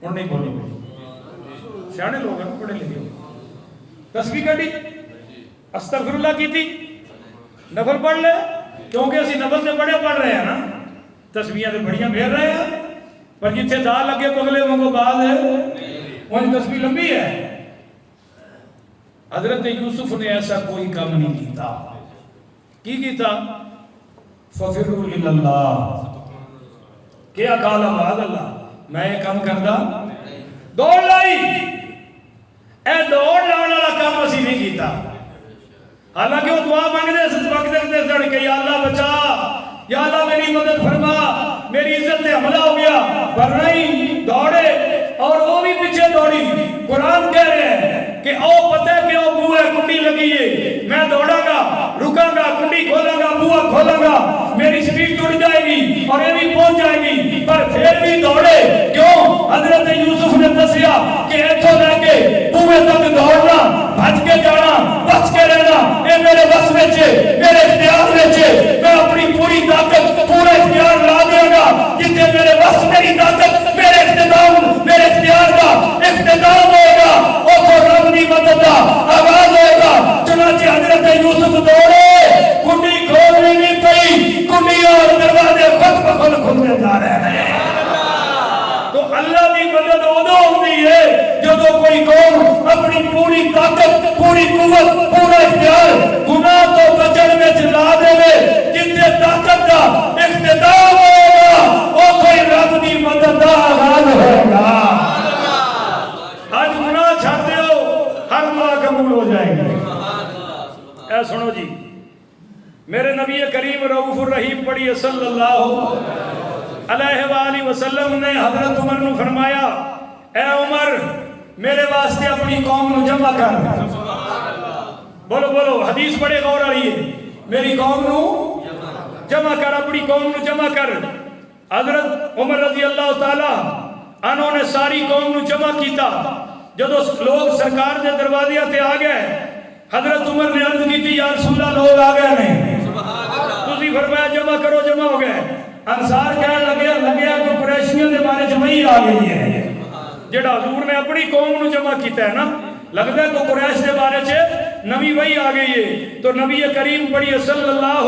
اور نہیں بولو سیانے لوگ ہیں پڑھے لکھے ہو تسبیح کٹی استغفر اللہ کی تھی نفل پڑھ لے کیونکہ اسی نفل سے بڑے پڑھ رہے ہیں نا تسبیحاں تے بڑیاں پھیر رہے ہیں پر جتھے دا لگے بغلے وانگو باز ہے وہاں تسبیح لمبی ہے حضرت یوسف نے ایسا کوئی کام نہیں کیتا کی کیتا ففروا الی اللہ کیا کالا بعد اللہ میں یہ کام کردا دوڑ لائی اے دوڑ لاؤ والا کام اسی نہیں کیتا حالانکہ وہ دعا مانگتے اس وقت دے سڑ کے یا اللہ بچا یا اللہ میری مدد فرما میری عزت سے حملہ ہو گیا پر نہیں دوڑے اور وہ بھی پیچھے دوڑی قرآن کہہ رہے ہیں کہ او پتہ ہے کہ او بوئے کنڈی لگی ہے میں دوڑا گا رکا گا کنڈی کھولا گا بوئے کھولا گا میری سپیڈ ٹوٹ جائے گی اور یہ بھی پہنچ جائے گی پر پھر بھی دوڑے کیوں حضرت یوسف نے دسیا کہ ایتھوں لے کے بوئے تک دوڑنا بھج کے جانا بچ کے رہنا اے میرے بس میں میرے اختیار میں میں اپنی پوری طاقت پورا اختیار لا دیا گا جتنے میرے بس میری طاقت میرے اختتام میرے اختیار کا اختتام ہوئے گا اور تو رب دی مدد کا آغاز ہوئے گا چنانچہ حضرت یوسف دوڑے کنڈی کھولنی نہیں پئی کنڈی اور دروازے خود بخود کھلتے جا رہے ہیں تو اللہ دی مدد ادو ہوتی ہے جب کوئی قوم اپنی پوری طاقت پوری قوت پورا اختیار گناہ تو بچن میں چلا دے جتنے طاقت کا اختتام ہوگا وہ کوئی رب دی مدد کا آغاز ہوگا آج گناہ چھاتے ہو ہر دعا قبول ہو جائے گی اے سنو جی میرے نبی کریم رؤوف الرحیم پڑھیے صلی اللہ علیہ وآلہ وسلم نے حضرت عمر نے فرمایا اے عمر میرے واسطے اپنی قوم نو جمع کر بولو بولو حدیث بڑے غور آ رہی ہے میری قوم نو جمع کر اپنی قوم نو جمع کر حضرت عمر رضی اللہ تعالی انہوں نے ساری قوم نو جمع کیتا جدو لوگ سرکار دے دروازے تے آ گئے حضرت عمر نے عرض کی تھی یا رسول اللہ لوگ آ گئے نہیں تسی فرمایا جمع کرو جمع ہو گئے انصار کہنے لگے کہ قریشیوں دے بارے جمعی آ گئی ہے جڑا حضور نے اپنی قوم نو جمع کیتا ہے نا، لگتا ہے تو قریش کے بارے چ نبی وحی آ گئی ہے، تو نبی کریم پڑھی صلی اللہ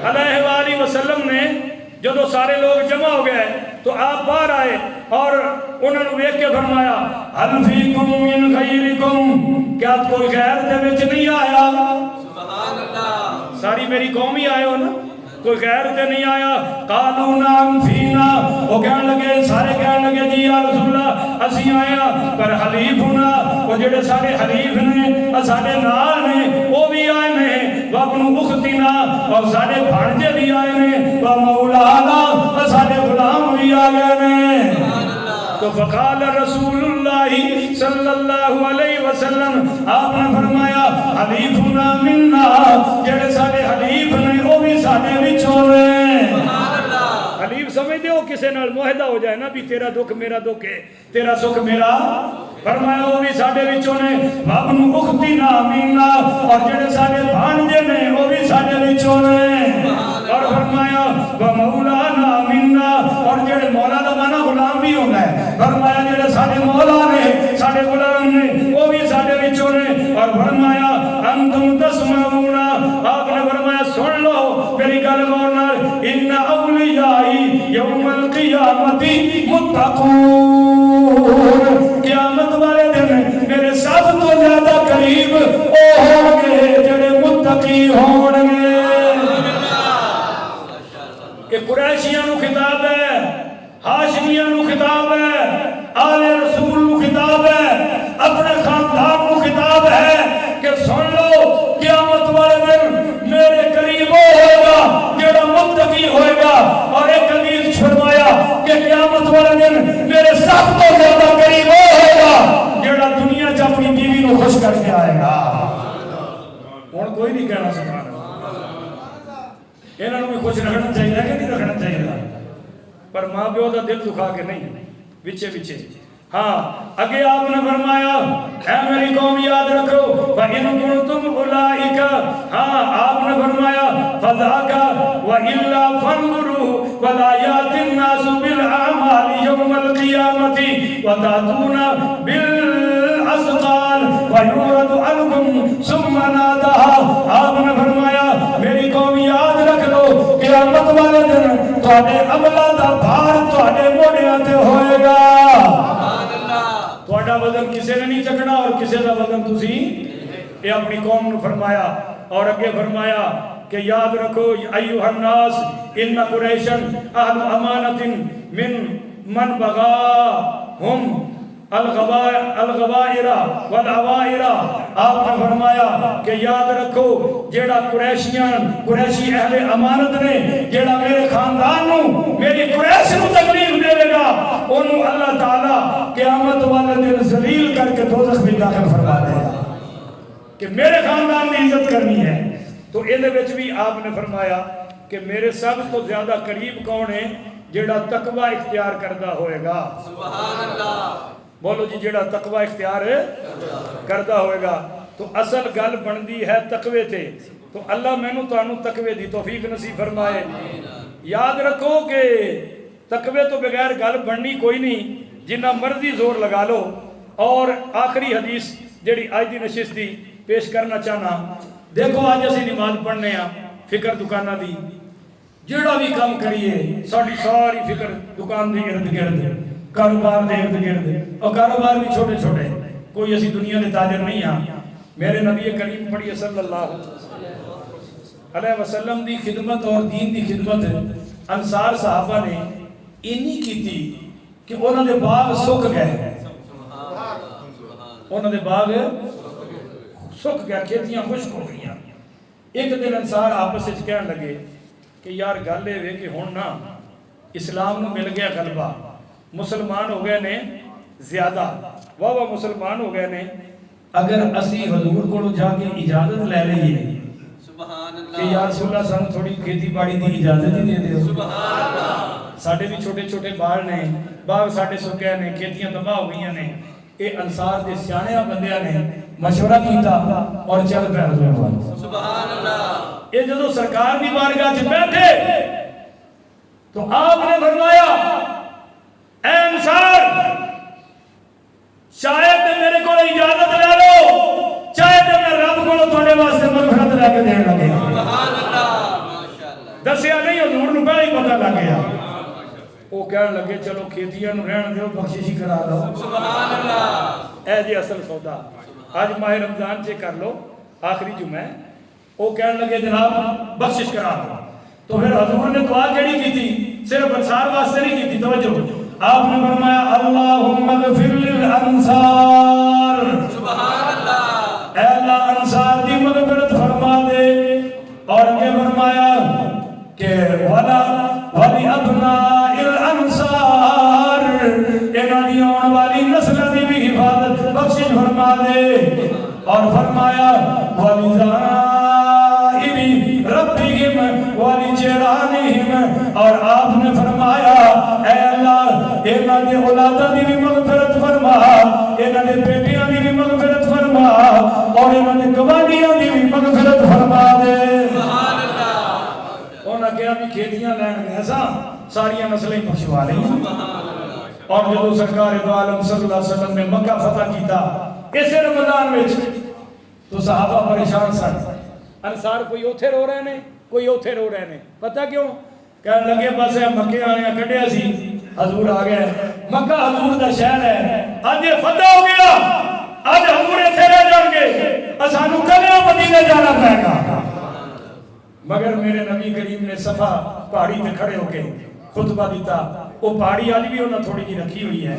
علیہ وآلہ وسلم نے جدو سارے لوگ جمع ہو گئے تو آپ باہر آئے اور انہوں نے دیکھ کے فرمایا حل فیکم من غیرکم، کیا کوئی غیر دے وچ نہیں آیا؟ سبحان اللہ، ساری میری قوم ہی آئے ہو نا، کوئی غیر تے نہیں آیا؟ قالوا نعم فینا، وہ کہنے لگے، سارے کہنے لگے جی یا رسول اللہ اسی آیا، پر حلیفنا، وہ جڑے سارے حلیف نے سارے نال نے وہ بھی آئے نے، وابن اختنا، اور سارے بھانجے بھی آئے نے، ومولانا، سارے غلام بھی آ گئے نے۔ تو فقال رسول اللہ صلی اللہ علیہ وسلم، آپ نے فرمایا حلیفنا مننا، جڑے سارے حلیف نے وہ بھی سارے وچوں نے۔ حلیف سمجھتے ہو کسے نال معاہدہ ہو جائے نا بھی تیرا دکھ میرا دکھ ہے، تیرا سکھ میرا، فرمایا وہ بھی ساڈے وچوں نے، وابن اختنا مننا، اور جڑے سارے بھانجے نے وہ بھی ساڈے وچوں نے، اور فرمایا ومولانا مننا، اور جڑے مولا دا معنی غلام بھی ہوتا ہے، فرمایا جڑے سارے مولا نے سارے غلام نے وہ بھی ساڈے وچوں نے، اور فرمایا انتم تسمعون، آپ نے فرمایا سن لو میری گل غور نال، ان اولیائی یوم القیامت متقون، قیامت والے دن میرے سب تو زیادہ قریب او ہوں گے جڑے متقی ہون گے۔ کہ قریشیاں نو خطاب ہے، ہاشمیاں نو خطاب ہے، آل رسول نو خطاب ہے، اپنے خاندان نو خطاب ہے کہ سن لو قیامت والے دن میرے قریب وہ ہوئے گا جڑا متقی ہوئے گا، اور ایک حدیث فرمایا کہ قیامت والے دن میرے سب تو زیادہ قریب وہ ہوئے گا جڑا دنیا چ اپنی بیوی نو خوش کر کے آئے گا۔ ہن کوئی نہیں کہنا سبحان اللہ، انہوں نے خوش رکھنا چاہیے کہ نہیں رکھنا چاہیے، پر ماں پیو کا دل دکھا کے نہیں، وچے وچے۔ ہاں اگے آپ نے فرمایا اے میری قوم یاد رکھو فَإِن كُنْتُمْ أُولَئِكَ، ہاں آپ نے فرمایا فَذَاكَ وَإِلَّا فَانْظُرُوا وَلَا يَأْتِ النَّاسُ بِالْأَعْمَالِ يَوْمَ الْقِيَامَةِ وَتَأْتُونَ بِالْأَسْقَالِ وَيُعْرَضُ عَنْكُمْ ثُمَّ نَادَاهَا، آپ نے فرمایا میری قوم یاد رکھ لو قیامت والے دن تواڈے عملاں دا بھار تواڈے موڑیاں تے ہوئے گا، تواڈا وزن کسے نے نہیں چکنا اور کسے دا وزن تسی، یہ اپنی قوم نے فرمایا۔ اور اگے فرمایا کہ یاد رکھو ایھا الناس ان قریشن اہل امانت من بغاہم الغوائر والعوائر، آپ نے فرمایا کہ یاد رکھو جیڑا قریشی اہل امانت نے، جیڑا میرے خاندان نو میری قریش نو تکلیف دے گا، انہوں اللہ تعالیٰ قیامت والے دن ذلیل کر کے دوزخ میں داخل فرما دے گا کہ میرے خاندان نے عزت کرنی ہے۔ تو ایدے وچ بھی آپ نے فرمایا کہ میرے سب تو زیادہ قریب کون ہے؟ جیڑا تقوی اختیار کردہ ہوئے گا، سبحان اللہ، بولو جی جیڑا تقوی اختیار کردہ ہوئے گا۔ تو اصل گل بندی ہے تقوی تے، تو اللہ میں نو تانوں تقوی دی توفیق نصیب فرمائے۔ یاد رکھو کہ تقوی تو بغیر گل بننی کوئی نہیں، جنہ مرضی زور لگا لو۔ اور آخری حدیث جیڑی آج دی نشست دی پیش کرنا چاہنا، دیکھو آج اسی نماز پڑھنے ہاں فکر دکانہ دی، جیڑا بھی کام کریے ساری فکر دکان دے ارد گرد، کاروبار دے ارد گرد، اور کاروبار بھی چھوٹے چھوٹے، کوئی ایسی دنیا دے تاجر نہیں ہاں۔ میرے نبی کریم پڑھیے صلی اللہ علیہ وسلم دی خدمت اور دین دی خدمت انصار صحابہ نے انی کی تھی کہ انہوں نے باغ سک گئے، انہوں نے باغ سک گیا، کھیتیاں خشک ہو گئیاں۔ ایک دن انصار آپس سے کہنے لگے کہ یار گل ہے کہ ہن نا اسلام نو مل گیا غلبہ، مسلمان ہو گئے نے زیادہ، واہ مسلمان ہو گئے نے، اگر اسی حضور کو جا کے اجازت لے لئیے کہ یا رسول اللہ سانو تھوڑی کھیتی باڑی دی اجازت ہی دے دے، سبحان اللہ، ساڑھے بھی چھوٹے چھوٹے باغ نے، باغ ساڑھے سکے نے، کھیتیاں تباہ ہو گئی نے، اے انصار دے سیانے بندیاں نے مشورہ کیتا اور چل پہ حضور والے سبحان اللہ۔ یہ جدو سرکار بھی بارگاہ سے بیٹھے تو آپ نے فرمایا اے انصار لا کے دین لگے سبحان اللہ ماشاءاللہ دسیا نہیں حضور نو پہلے ہی پتہ لگ گیا وہ کہنے لگے چلو کھیتیاں نو رہن دیو بخشش کرا لو سبحان اللہ اے جی اصل سودا آج ماہ رمضان چیک کر لو آخری جمعہ ہے وہ کہنے لگے جناب بخشش کرا دو تو پھر حضور نے دعا کیڑی کی تھی صرف انصار واسطے نہیں کی تھی توجہ آپ نے فرمایا اللہم اغفر للانصار سبحان اللہ اے اللہ انصار دی مغفرت فرما دے اور آگے فرمایا کہ ولا ولی ابناء الانصار انہاں دی آنے والی نسل دی بھی حفاظت بخشش فرما دے اور فرمایا ربهم ولجيرانهم اور آپ نے فرمایا اے اللہ انہاں دی اولاداں دی بھی مغفرت فرما انہاں دے بیٹیاں دی بھی مغفرت فرما اور انہاں دے گوانڈیاں دی بھی مغفرت فرما دے سبحان اللہ انہاں کہا بھی کھیتیاں لین گئے سا ساریاں نسلیں بخشوا رہی اور جب سرکار دو عالم صلی اللہ علیہ وسلم نے مکہ فتح کیتا اسے رمضان وچ تو صحابہ پریشان سن انصار کوئی اوتھے رو رہے نے کوئی اوتھے رو رہے نے پتہ کیوں کہنے لگے بس مکے والے کڈیا سی حضور آ گئے مکہ حضور دا شہر ہے اج یہ فتح ہو گیا اج حضور ایتھے رہ جان گے سانو کدے مدینے جانا پائے گا مگر میرے نبی کریم نے صفا پہاڑی تے کھڑے ہو کے خطبہ دیتا وہ پہاڑی آج بھی انہوں نے تھوڑی جی رکھی ہوئی ہے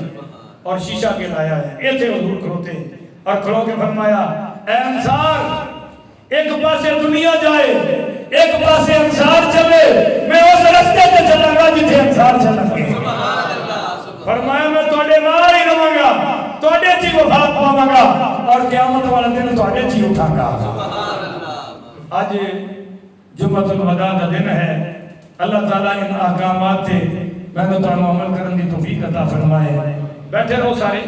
اور شیشہ کے لایا ہے ایتھے حضور کھڑوتے اور کھڑو کے فرمایا اے انصار ایک پاسے دنیا جائے ایک پاسے انصار چلے میں اس رستے تے چلاں گا جتھے انصار چلیں گے فرمایا میں تواڈے نال ہی رہاں گا تواڈے چ وفات پاواں گا اور قیامت والے دن تواڈے چ اٹھاں گا آج جمعۃ الوداع کا دن ہے اللہ تعالیٰ ان احکامات تے میں تو عمل کرنے کی توفیق عطا فرمائے بیٹھے رہو سارے